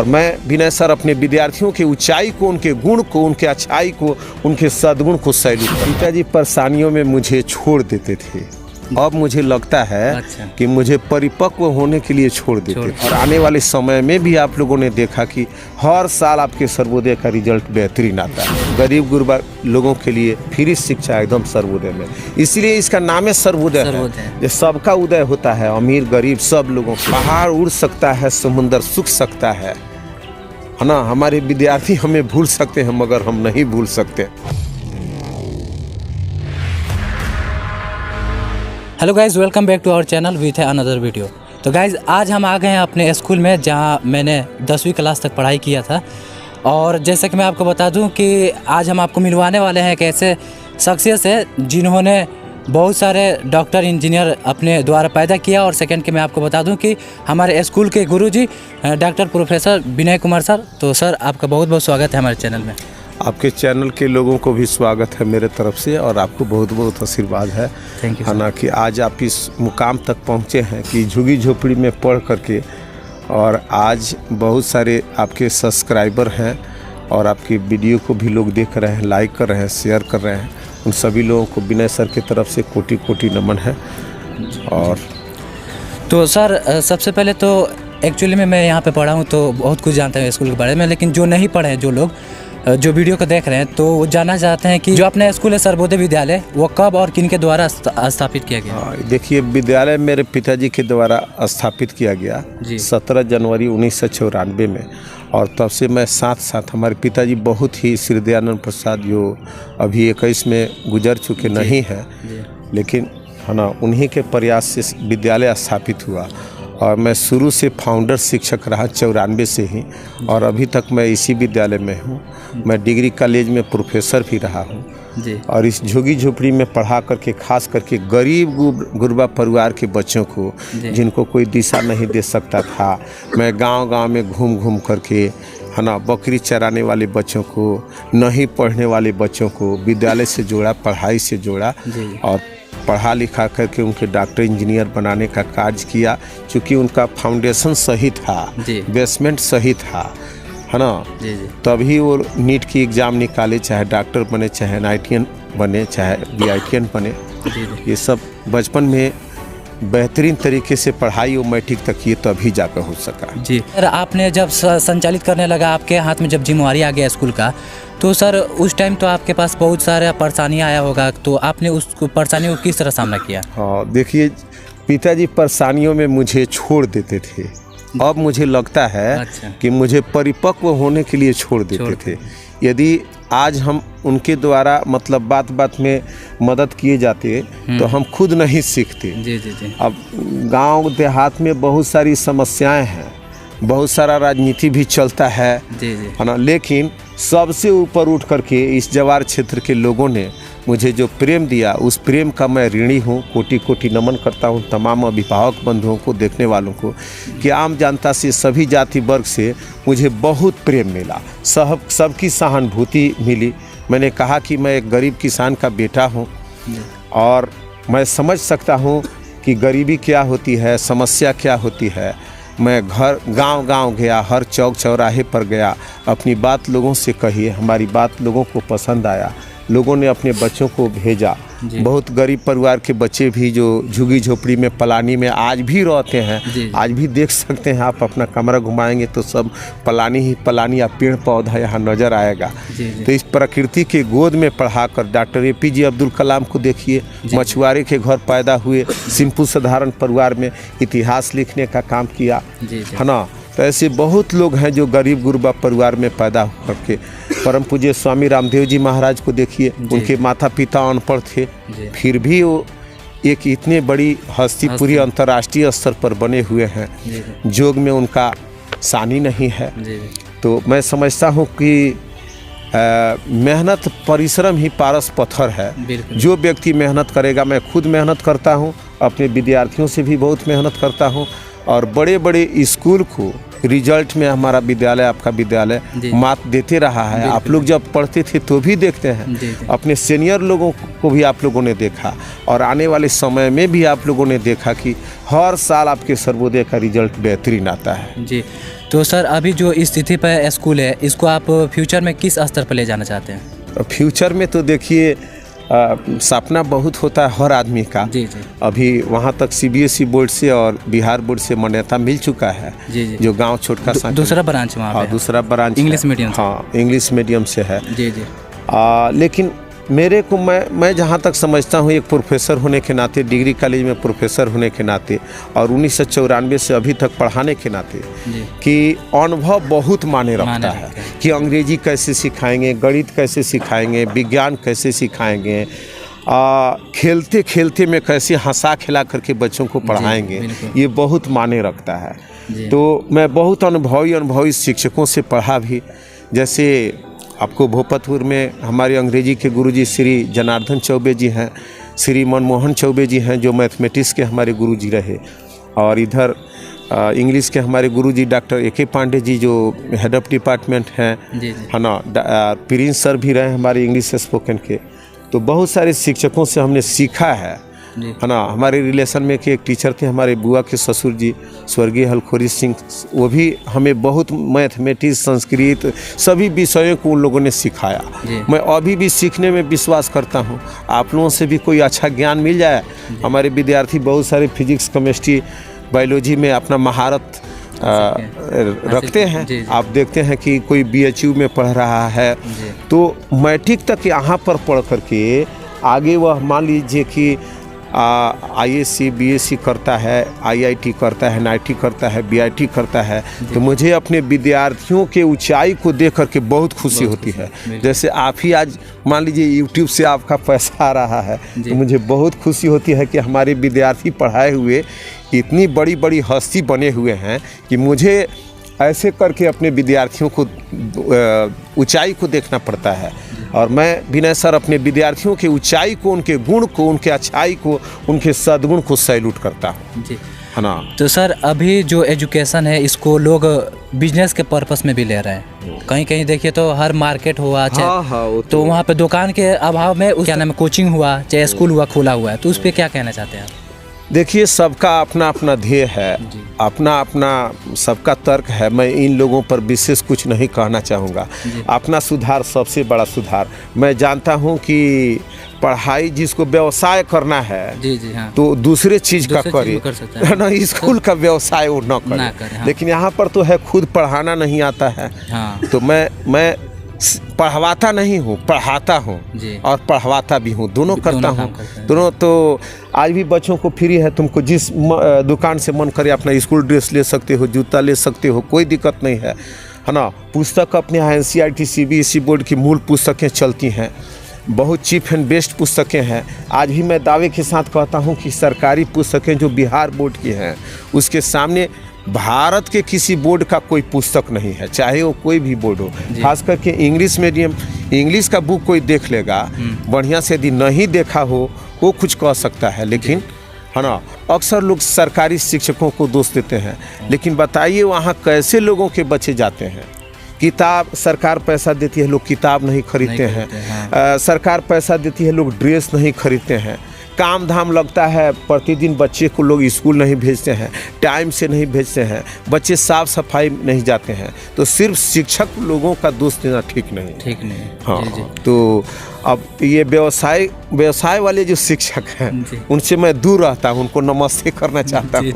और मैं विनय सर अपने विद्यार्थियों के ऊंचाई को, उनके गुण को, उनके अच्छाई को, उनके सद्गुण को सैल्यूट करता हूं। पिताजी परेशानियों में मुझे छोड़ देते थे, अब मुझे लगता है कि मुझे परिपक्व होने के लिए छोड़ देते थे। और आने वाले समय में भी आप लोगों ने देखा कि हर साल आपके सर्वोदय का रिजल्ट बेहतरीन आता है। गरीब गुरबा लोगों के लिए फ्री शिक्षा एकदम सर्वोदय में, इसलिए इसका नाम है सर्वोदय है। ये सबका उदय होता है, अमीर गरीब सब लोगों का। पहाड़ उड़ सकता है, समुंदर सूख सकता है ना। हमारे विद्यार्थी हमें भूल सकते हैं मगर हम नहीं भूल सकते। Hello guys, welcome back to our channel with another video. तो गाइज़ आज हम आ गए हैं अपने स्कूल में जहां मैंने 10वीं क्लास तक पढ़ाई किया था। और जैसे कि मैं आपको बता दूं कि आज हम आपको मिलवाने वाले हैं एक ऐसे शख्सियत से जिन्होंने बहुत सारे डॉक्टर इंजीनियर अपने द्वारा पैदा किया। और सेकंड के मैं आपको बता दूं कि हमारे स्कूल के गुरुजी doctor professor Vinay Kumar sir. तो सर आपका बहुत बहुत स्वागत है हमारे चैनल में। आपके चैनल के लोगों को भी स्वागत है मेरे तरफ से और आपको बहुत बहुत आशीर्वाद है। Thank you. है ना कि आज आप इस मुकाम तक पहुँचे हैं कि झुग्गी झोपड़ी में पढ़ करके, और आज बहुत सारे आपके सब्सक्राइबर हैं और आपकी वीडियो को भी लोग देख रहे हैं, लाइक कर रहे हैं, शेयर कर रहे हैं। उन सभी लोगों को विनय सर की तरफ से कोटि कोटि नमन है। और तो सर सबसे पहले तो एक्चुअली में मैं यहाँ पे पढ़ा हूँ तो बहुत कुछ जानता हूँ स्कूल के बारे में, लेकिन जो नहीं पढ़े हैं, जो लोग जो वीडियो को देख रहे हैं, तो वो जानना चाहते हैं कि जो अपना स्कूल है सर्वोदय विद्यालय, वो कब और किन के द्वारा स्थापित किया गया? देखिए, विद्यालय मेरे पिताजी के द्वारा स्थापित किया गया 17 जनवरी 1994 में। और तब से मैं साथ साथ, हमारे पिताजी बहुत ही श्री दयानंद प्रसाद जो अभी 21 में गुजर चुके नहीं हैं, लेकिन है ना, उन्हीं के प्रयास से विद्यालय स्थापित हुआ। और मैं शुरू से फाउंडर शिक्षक रहा 94 से ही, और अभी तक मैं इसी विद्यालय में हूँ। मैं डिग्री कॉलेज में प्रोफेसर भी रहा हूँ। और इस झुग्गी झोपड़ी में पढ़ा करके, खास करके गरीब गुरबा परिवार के बच्चों को, जिनको कोई दिशा नहीं दे सकता था, मैं गांव-गांव में घूम घूम करके, है ना, बकरी चराने वाले बच्चों को, नहीं पढ़ने वाले बच्चों को विद्यालय से जोड़ा, पढ़ाई से जोड़ा और पढ़ा लिखा करके उनके डॉक्टर इंजीनियर बनाने का कार्य किया। चूँकि उनका फाउंडेशन सही था, बेसमेंट सही था, है ना, तभी वो नीट की एग्ज़ाम निकाले, चाहे डॉक्टर बने, चाहे NITN बने, चाहे BITN बने। ये सब बचपन में बेहतरीन तरीके से पढ़ाई और मैट्रिक तक किए, तभी जाकर हो सका। जी सर, आपने जब संचालित करने लगा, आपके हाथ में जब जिम्मेवारी आ गया स्कूल का, तो सर उस टाइम तो आपके पास बहुत सारा परेशानियाँ आया होगा, तो आपने उस परेशानियों को किस तरह सामना किया? हाँ, देखिए, पिताजी परेशानियों में मुझे छोड़ देते थे। अब मुझे लगता है कि मुझे परिपक्व होने के लिए छोड़ देते थे। यदि आज हम उनके द्वारा मतलब बात बात में मदद किए जाते तो हम खुद नहीं सीखते। अब गांव देहात में बहुत सारी समस्याएं हैं, बहुत सारा राजनीति भी चलता है ना, लेकिन सबसे ऊपर उठ करके इस जवार क्षेत्र के लोगों ने मुझे जो प्रेम दिया, उस प्रेम का मैं ऋणी हूँ। कोटि कोटि नमन करता हूँ तमाम अभिभावक बंधुओं को, देखने वालों को, कि आम जनता से, सभी जाति वर्ग से मुझे बहुत प्रेम मिला, सबकी सहानुभूति मिली। मैंने कहा कि मैं एक गरीब किसान का बेटा हूँ और मैं समझ सकता हूँ कि गरीबी क्या होती है, समस्या क्या होती है। मैं गांव-गांव गया, हर चौक चौराहे पर गया, अपनी बात लोगों से कही, हमारी बात लोगों को पसंद आया, लोगों ने अपने बच्चों को भेजा। बहुत गरीब परिवार के बच्चे भी जो झुग्गी झोपड़ी में, पलानी में आज भी रहते हैं, आज भी देख सकते हैं आप, अपना कमरा घुमाएंगे तो सब पलानी ही पलानी या पेड़ पौधा यहाँ नज़र आएगा। तो इस प्रकृति के गोद में पढ़ाकर डॉक्टर APJ अब्दुल कलाम को देखिए, मछुआरे के घर पैदा हुए, सिंपल साधारण परिवार में इतिहास लिखने का काम किया, है ना। तो ऐसे बहुत लोग हैं जो गरीब गुरबा परिवार में पैदा करके, परम पूज्य स्वामी रामदेव जी महाराज को देखिए, उनके माता पिता अनपढ़ थे, फिर भी वो एक इतने बड़ी हस्ती पूरी अंतर्राष्ट्रीय स्तर पर बने हुए हैं। योग में उनका सानी नहीं है। तो मैं समझता हूँ कि मेहनत, परिश्रम ही पारस पत्थर है। जो व्यक्ति मेहनत करेगा, मैं खुद मेहनत करता हूँ, अपने विद्यार्थियों से भी बहुत मेहनत करता हूँ, और बड़े बड़े स्कूल को रिजल्ट में हमारा विद्यालय, आपका विद्यालय मात देते रहा है। आप लोग जब पढ़ते थे तो भी देखते हैं, अपने सीनियर लोगों को भी आप लोगों ने देखा, और आने वाले समय में भी आप लोगों ने देखा कि हर साल आपके सर्वोदय का रिजल्ट बेहतरीन आता है। जी, तो सर अभी जो स्थिति पर स्कूल है, इसको आप फ्यूचर में किस स्तर पर ले जाना चाहते हैं? फ्यूचर में तो देखिए, सपना बहुत होता है हर आदमी का। जी जी। अभी वहाँ तक CBSE बोर्ड से और बिहार बोर्ड से मान्यता मिल चुका है। जी जी। जो गांव छोटका सा दूसरा ब्रांच वहाँ पे, दूसरा ब्रांच इंग्लिश मीडियम से। हाँ, इंग्लिश मीडियम से है। जी जी। लेकिन मेरे को मैं जहाँ तक समझता हूँ, एक प्रोफेसर होने के नाते, डिग्री कॉलेज में प्रोफेसर होने के नाते, और 1994 से अभी तक पढ़ाने के नाते, कि अनुभव बहुत माने रखता है कि अंग्रेजी कैसे सिखाएंगे, गणित कैसे सिखाएंगे, विज्ञान कैसे सिखाएंगे, खेलते खेलते में कैसे हंसा खिला करके बच्चों को पढ़ाएंगे, ये बहुत माने रखता है। तो मैं बहुत अनुभवी शिक्षकों से पढ़ा भी। जैसे आपको भोपतपुर में हमारे अंग्रेजी के गुरुजी श्री जनार्दन चौबे जी हैं, श्री मनमोहन चौबे जी हैं, जो मैथमेटिक्स के हमारे गुरुजी रहे, और इधर इंग्लिश के हमारे गुरुजी डॉक्टर AK पांडे जी, जो हेड ऑफ डिपार्टमेंट हैं, है ना। प्रिंस सर भी रहे हमारे इंग्लिश स्पोकन के। तो बहुत सारे शिक्षकों से हमने सीखा है ना। हमारे रिलेशन में कि एक टीचर थे हमारे बुआ के ससुर जी, स्वर्गीय हलखोरी सिंह, वो भी हमें बहुत मैथमेटिक्स, संस्कृत, सभी विषयों को उन लोगों ने सिखाया। मैं अभी भी सीखने में विश्वास करता हूँ। आप लोगों से भी कोई अच्छा ज्ञान मिल जाए। हमारे विद्यार्थी बहुत सारे फिजिक्स, केमिस्ट्री, बायोलॉजी में अपना महारत रखते हैं। आप देखते हैं कि कोई BHU में पढ़ रहा है, तो मैट्रिक तक यहाँ पर पढ़ करके आगे वह मान लीजिए कि ISC BSc करता है, IIT करता है, NIT करता है, BIT करता है, तो मुझे अपने विद्यार्थियों के ऊंचाई को देख करके बहुत खुशी होती है। जैसे आप ही आज मान लीजिए YouTube से आपका पैसा आ रहा है, तो मुझे बहुत खुशी होती है कि हमारे विद्यार्थी पढ़ाए हुए इतनी बड़ी बड़ी हस्ती बने हुए हैं कि मुझे ऐसे करके अपने विद्यार्थियों को ऊंचाई को देखना पड़ता है। और मैं विनय सर अपने विद्यार्थियों के ऊंचाई को, उनके गुण को, उनके अच्छाई को, उनके सद्गुण को सैल्यूट करता हूँ जी, है ना। तो सर अभी जो एजुकेशन है, इसको लोग बिजनेस के पर्पस में भी ले रहे हैं। कहीं कहीं देखिए तो हर मार्केट हुआ चाहे तो वहाँ पे दुकान के अभाव में क्या नाम है, कोचिंग हुआ चाहे स्कूल हुआ, खुला हुआ है, तो उस पर क्या कहना चाहते हैं आप? देखिए, सबका अपना अपना ध्येय है, अपना अपना सबका तर्क है। मैं इन लोगों पर विशेष कुछ नहीं कहना चाहूँगा। अपना सुधार सबसे बड़ा सुधार। मैं जानता हूँ कि पढ़ाई जिसको व्यवसाय करना है हाँ। तो दूसरे चीज़ का करे, है ना। स्कूल का व्यवसाय वो न करे, हाँ। लेकिन यहाँ पर तो है खुद पढ़ाना नहीं आता है, हाँ। तो मैं पढ़वाता नहीं हूँ, पढ़ाता हूँ और पढ़वाता भी हूँ, दोनों करता हूँ। दोनों तो आज भी बच्चों को फ्री है। तुमको जिस दुकान से मन करे अपना स्कूल ड्रेस ले सकते हो, जूता ले सकते हो, कोई दिक्कत नहीं है, है ना। पुस्तक अपने यहाँ NCERT CBSE बोर्ड की मूल पुस्तकें चलती हैं, बहुत चीप एंड बेस्ट पुस्तकें हैं। आज भी मैं दावे के साथ कहता हूँ कि सरकारी पुस्तकें जो बिहार बोर्ड की हैं, उसके सामने भारत के किसी बोर्ड का कोई पुस्तक नहीं है, चाहे वो कोई भी बोर्ड हो। खास करके इंग्लिश मीडियम, इंग्लिश का बुक कोई देख लेगा बढ़िया से, यदि नहीं देखा हो वो कुछ कह सकता है, लेकिन है ना। अक्सर लोग सरकारी शिक्षकों को दोष देते हैं, लेकिन बताइए वहाँ कैसे लोगों के बच्चे जाते हैं। किताब सरकार पैसा देती है, लोग किताब नहीं खरीदते हैं, हाँ। सरकार पैसा देती है, लोग ड्रेस नहीं खरीदते हैं। काम धाम लगता है, प्रतिदिन बच्चे को लोग स्कूल नहीं भेजते हैं, टाइम से नहीं भेजते हैं, बच्चे साफ सफाई नहीं जाते हैं। तो सिर्फ शिक्षक लोगों का दोष देना ठीक नहीं, हाँ। जी। तो अब ये व्यवसाय वाले जो शिक्षक हैं, उनसे मैं दूर रहता हूँ, उनको नमस्ते करना चाहता हूँ,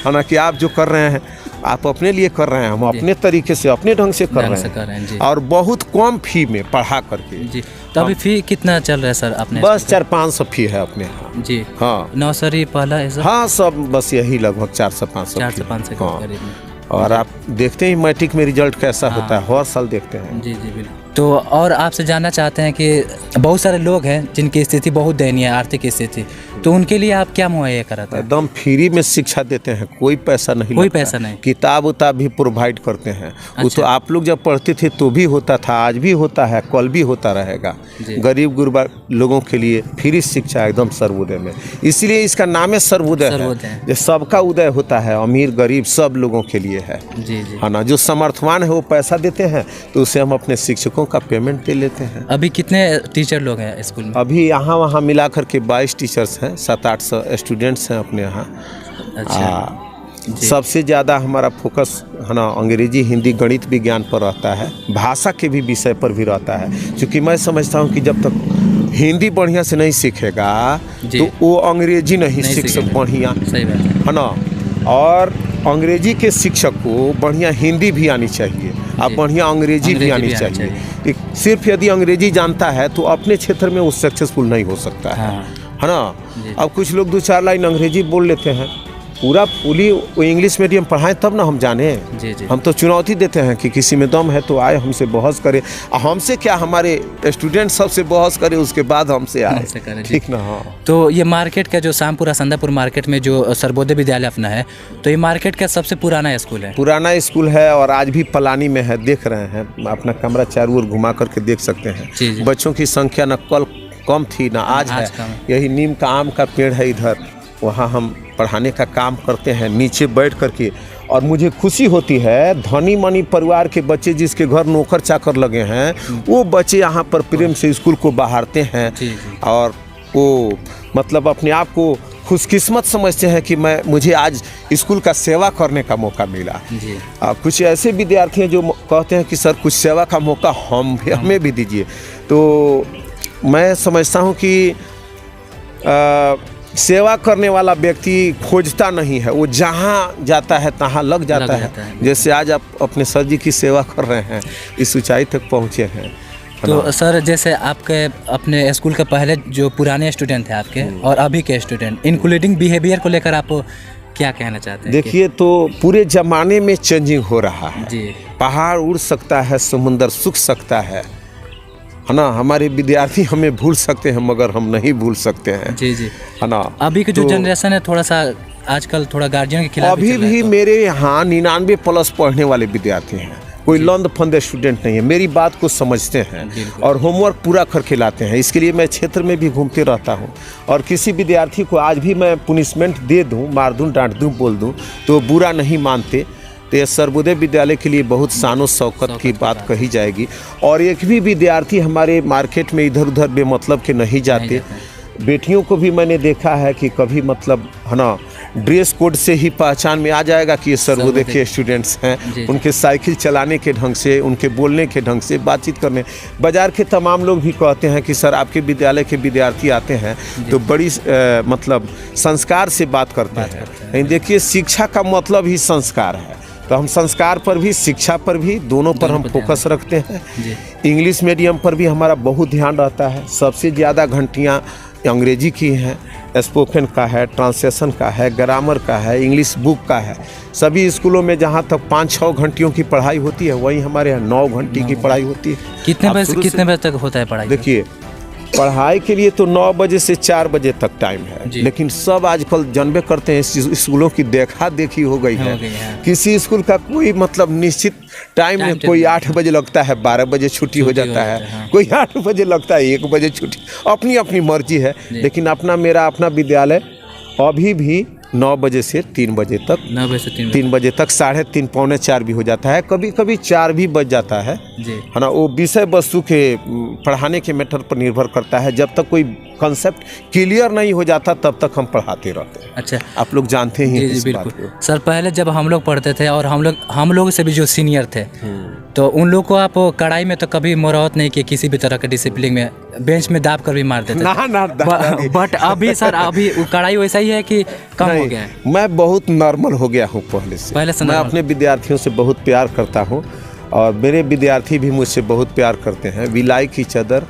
है ना, कि आप जो कर रहे हैं आप अपने लिए कर रहे हैं, हम अपने तरीके से अपने ढंग से कर रहे हैं और बहुत कम फी में पढ़ा करके जी। तो अभी फी कितना चल रहा है सर अपने? बस 400-500 फी है अपने यहाँ जी, हाँ। नर्सरी पहला ऐसा, हाँ, सब बस यही लगभग 400-500 हाँ। और आप देखते हैं मैट्रिक में रिजल्ट कैसा होता है, हर साल देखते हैं जी बिल्कुल। तो और आपसे जानना चाहते हैं कि बहुत सारे लोग हैं जिनकी स्थिति बहुत दयनीय है, आर्थिक स्थिति, तो उनके लिए आप क्या मुहैया कराते हैं? एकदम फ्री में शिक्षा देते हैं, कोई पैसा नहीं कोई लगता। पैसा नहीं। किताब उताब भी प्रोवाइड करते हैं। वो अच्छा। तो आप लोग जब पढ़ते थे तो भी होता था, आज भी होता है, कल भी होता रहेगा। गरीब गुरबा लोगों के लिए फ्री शिक्षा एकदम सर्वोदय में, इसीलिए इसका नाम है सर्वोदय है। जो सबका उदय होता है, अमीर गरीब सब लोगों के लिए है। जी जी। है ना, जो समर्थवान है वो पैसा देते हैं तो उसे हम अपने शिक्षकों का पेमेंट दे लेते हैं। अभी कितने टीचर लोग हैं स्कूल में? अभी यहाँ वहाँ मिलाकर के 22 टीचर्स हैं, 700-800 स्टूडेंट्स हैं अपने यहाँ। अच्छा। सबसे ज़्यादा हमारा फोकस है ना अंग्रेजी, हिंदी, गणित, विज्ञान पर रहता है। भाषा के भी विषय पर भी रहता है, क्योंकि मैं समझता हूँ कि जब तक हिंदी बढ़िया से नहीं सीखेगा तो वो अंग्रेजी नहीं सीख सकता बढ़िया। सही बात है ना। और अंग्रेजी के शिक्षक को बढ़िया हिंदी भी आनी चाहिए और बढ़िया अंग्रेजी भी आनी चाहिए। सिर्फ यदि अंग्रेजी जानता है तो अपने क्षेत्र में वो सक्सेसफुल नहीं हो सकता है। है ना। अब कुछ लोग 2-4 लाइन अंग्रेजी बोल लेते हैं, पूरा फुली इंग्लिश मीडियम पढ़ाएं तब ना हम जाने। जी जी। हम तो चुनौती देते हैं कि किसी में दम है तो आए हमसे बहस करे। हमसे क्या, हमारे स्टूडेंट सबसे बहस करे, उसके बाद हमसे आए। ठीक ना। हाँ। तो ये मार्केट का जो शामपुरा संदापुर मार्केट में जो सर्वोदय विद्यालय अपना है, तो ये मार्केट का सबसे पुराना स्कूल है? पुराना स्कूल है और आज भी पलानी में है, देख रहे हैं। अपना कमरा चारों ओर घुमा करके देख सकते हैं। बच्चों की संख्या न कल कम थी ना आज है। यही नीम का आम का पेड़ है इधर, वहाँ हम पढ़ाने का काम करते हैं नीचे बैठ करके। और मुझे खुशी होती है, धनी मनी परिवार के बच्चे जिसके घर नौकर चाकर लगे हैं वो बच्चे यहाँ पर प्रेम से स्कूल को बहारते हैं। और वो मतलब अपने आप को खुशकिस्मत समझते हैं कि मुझे आज स्कूल का सेवा करने का मौका मिला। कुछ ऐसे विद्यार्थी हैं जो कहते हैं कि सर कुछ सेवा का मौका हमें भी दीजिए। तो मैं समझता हूँ कि सेवा करने वाला व्यक्ति खोजता नहीं है, वो जहाँ जाता है तहाँ लग जाता है। जैसे आज आप अपने सर जी की सेवा कर रहे हैं, इस ऊंचाई तक पहुँचे हैं। तो सर जैसे आपके अपने स्कूल के पहले जो पुराने स्टूडेंट थे आपके और अभी के स्टूडेंट, इंक्लूडिंग बिहेवियर को लेकर आप क्या कहना चाहते हैं? देखिए, तो पूरे ज़माने में चेंजिंग हो रहा है जी। पहाड़ उड़ सकता है, समुंदर सूख सकता है ना। हमारे विद्यार्थी हमें भूल सकते हैं मगर हम नहीं भूल सकते हैं। जी जी। है ना। अभी की जो जनरेशन है थोड़ा सा आजकल थोड़ा गार्जियन के खिलाफ अभी भी मेरे यहाँ 99+ पढ़ने वाले विद्यार्थी हैं। कोई लंद फंदे स्टूडेंट नहीं है, मेरी बात को समझते हैं और होमवर्क पूरा करके लाते हैं। इसके लिए मैं क्षेत्र में भी घूमते रहता हूँ और किसी विद्यार्थी को आज भी मैं पनिशमेंट दे दूँ, मार दूँ, डांट दूँ, बोल दूँ तो बुरा नहीं मानते। तो ये सर्वोदय विद्यालय के लिए बहुत शानो शौकत की बात कही जाएगी। और एक भी विद्यार्थी हमारे मार्केट में इधर उधर बेमतलब के नहीं जाते। बेटियों को भी मैंने देखा है कि कभी मतलब है ना ड्रेस कोड से ही पहचान में आ जाएगा कि ये सर्वोदय के स्टूडेंट्स हैं। उनके साइकिल चलाने के ढंग से, उनके बोलने के ढंग से, बातचीत करने। बाज़ार के तमाम लोग भी कहते हैं कि सर आपके विद्यालय के विद्यार्थी आते हैं तो बड़ी मतलब संस्कार से बात करते हैं। देखिए, शिक्षा का मतलब ही संस्कार है, तो हम संस्कार पर भी, शिक्षा पर भी, दोनों पर हम फोकस रखते हैं। इंग्लिश मीडियम पर भी हमारा बहुत ध्यान रहता है। सबसे ज़्यादा घंटियाँ अंग्रेजी की हैं, स्पोकन का है, ट्रांसलेशन का है, ग्रामर का है, इंग्लिश बुक का है। सभी स्कूलों में जहाँ तक 5-6 घंटियों की पढ़ाई होती है, वहीं हमारे यहाँ 9 घंटे की पढ़ाई होती है। कितने बजे तक होता है पढ़ाई? देखिए, पढ़ाई के लिए तो 9 बजे से 4 बजे तक टाइम है, लेकिन सब आजकल जानबे करते हैं स्कूलों की देखा देखी हो गई है। किसी स्कूल का कोई मतलब निश्चित टाइम नहीं। कोई 8 बजे लगता है, 12 बजे छुट्टी हो जाता है। कोई 8 बजे लगता है, 1 बजे छुट्टी। अपनी अपनी मर्जी है। लेकिन मेरा अपना विद्यालय अभी भी 9 बजे से 3 बजे तक, 9 बजे से 3 बजे तक, 3:30 पौने 4 भी हो जाता है, कभी कभी 4 भी बज जाता है। है ना। वो विषय वस्तु के पढ़ाने के मैटर पर निर्भर करता है। जब तक कोई कंसेप्ट क्लियर नहीं हो जाता तब तक हम पढ़ाते रहते हैं। अच्छा, आप लोग जानते ही हैं इस बात को। सर पहले जब हम लोग पढ़ते थे और हम लोग से भी जो सीनियर थे, तो उन लोग को आप कड़ाई में तो कभी मुरावत नहीं किया, किसी भी तरह के डिसिप्लिन में बेंच में दाब कर भी मार देते थे। बट अभी सर अभी कड़ाई वैसा ही है कि कम हो गया है? मैं बहुत नॉर्मल हो गया हूँ पहले से। मैं अपने विद्यार्थियों से बहुत प्यार करता हूँ और मेरे विद्यार्थी भी मुझसे बहुत प्यार करते हैं। वी लाइक ईच अदर,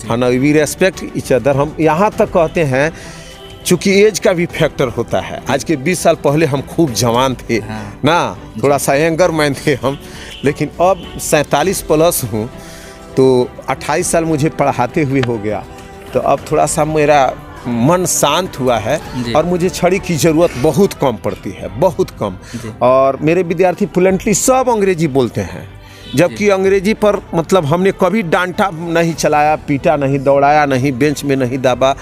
है ना, वी रेस्पेक्ट ईच अदर। हम यहाँ तक कहते हैं, चूँकि एज का भी फैक्टर होता है। आज के 20 साल पहले हम खूब जवान थे ना, थोड़ा सा यंगर मैन थे हम, लेकिन अब 47+ हूँ तो 28 साल मुझे पढ़ाते हुए हो गया, तो अब थोड़ा सा मेरा मन शांत हुआ है और मुझे छड़ी की ज़रूरत बहुत कम पड़ती है, बहुत कम। और मेरे विद्यार्थी फ्लुएंटली सब अंग्रेजी बोलते हैं, जबकि अंग्रेजी पर मतलब हमने कभी डांटा नहीं, चलाया, पीटा नहीं, दौड़ाया नहीं, बेंच में नहीं दाबा,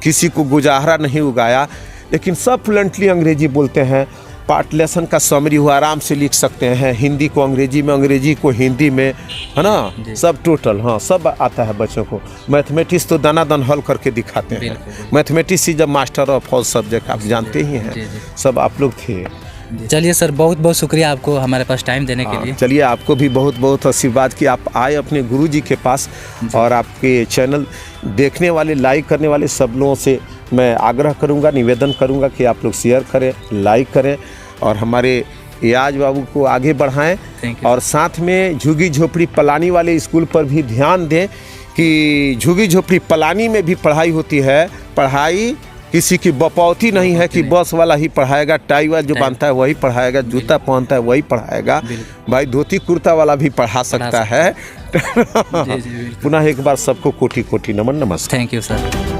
किसी को गुजारा नहीं उगाया, लेकिन सब फ्लुएंटली अंग्रेजी बोलते हैं। पार्ट लेसन का समरी हुआ आराम से लिख सकते हैं, हिंदी को अंग्रेजी में, अंग्रेजी को हिंदी में, है ना, सब टोटल, हाँ सब आता है बच्चों को। मैथमेटिक्स तो दाना दन हल करके दिखाते हैं, mathematics is the master of all subject, आप जानते ही हैं, सब आप लोग थे। चलिए सर, बहुत बहुत शुक्रिया आपको हमारे पास टाइम देने के लिए। चलिए, आपको भी बहुत बहुत आशीर्वाद कि आप आए अपने गुरुजी के पास, और आपके चैनल देखने वाले, लाइक करने वाले सब लोगों से मैं आग्रह करूंगा, निवेदन करूंगा कि आप लोग शेयर करें, लाइक करें और हमारे याज बाबू को आगे बढ़ाएं। और साथ में झुग्गी झोपड़ी पलानी वाले स्कूल पर भी ध्यान दें कि झुग्गी झोपड़ी पलानी में भी पढ़ाई होती है। पढ़ाई किसी की बपौती नहीं है कि बस वाला ही पढ़ाएगा, टाई वाला जो बांधता है वही पढ़ाएगा, जूता पहनता है वही पढ़ाएगा, भाई धोती कुर्ता वाला भी पढ़ा सकता है। पुनः एक बार सबको कोटि कोटि नमन, नमस्कार। Thank you sir.